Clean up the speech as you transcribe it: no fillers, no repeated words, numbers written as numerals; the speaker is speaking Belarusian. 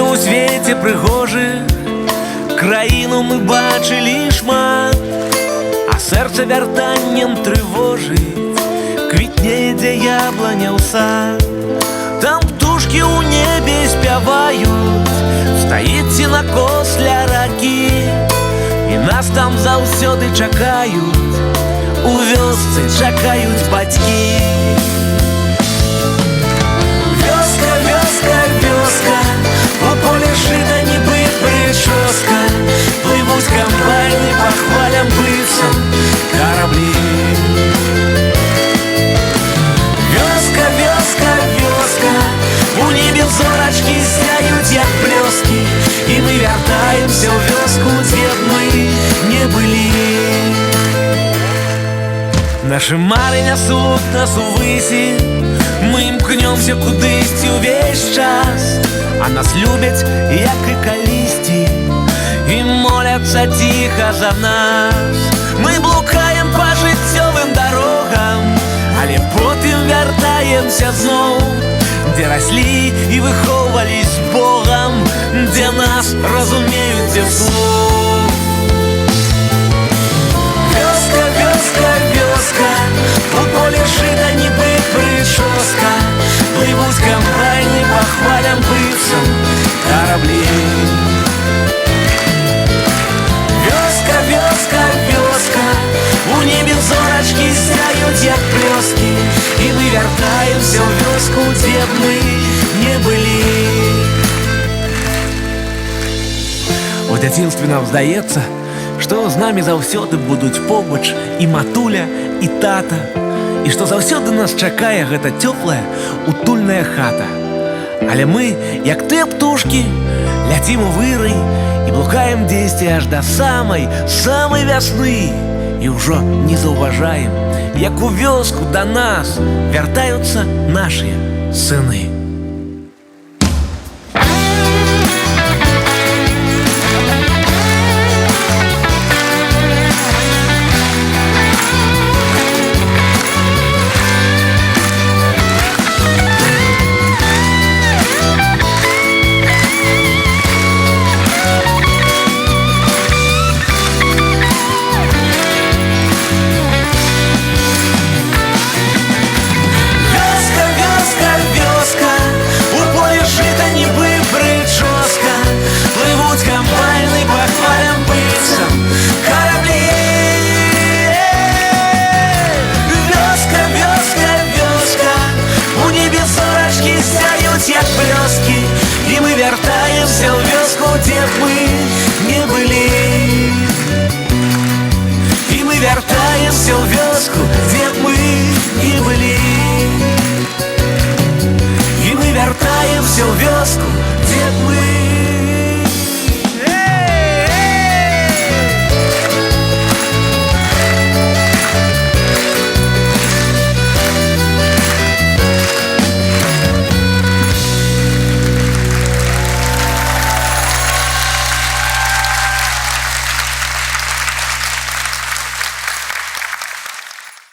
Месца ў свеце прыгожых, краіну мы бачылі шмат, а сэрца вяртаннем трывожыць, квітнее, дзе ябланя ў сад. Там птушкі ў небе спяваюць, стаіць сенакос ля ракі, і нас там заўсёды чакаюць, у вёсцы чакаюць бацькі. Вёска, вёска, вёска, у поле жыта нібы прычоска, плывуць камбайны па хвалям быццам караблі. Вёска, вёска, вёска, у небе зорачкі сяюць як блёскі, і мы вяртаемся ў вёску, дзе б мы не былі. Нашы мары нясуць нас увысі, мы імкнёмся кудысьці ўвесь час, а нас любяць, як і калісьці, і моляцца ціха за нас. Мы блукаем па жыццёвым дарогам, але потым вяртаемся зноў, дзе раслі і выхоўвалі з Богам, дзе нас разумеюць, дзе слов. Вёска, вёска, вёска, у поле жыта нібы прычоска, плывуць камбайны па хвалям быццам караблі. Вёска, вёска, вёска, у небе зорачкі сяюць як блёскі, і мы вяртаемся ў вёску, дзе б мы не былі. У дзяцінстве нам здаецца, што з намі заўсёды будуць побач і матуля, і тата, і што заўсёды нас чакае гэта цёплая, утульная хата. Але мы, як тыя птушкі, ляцім у вырай і блукаем дзесьці аж да самай вясны, і ўжо не заўважаем, як у вёску да нас вяртаюцца нашыя сыны.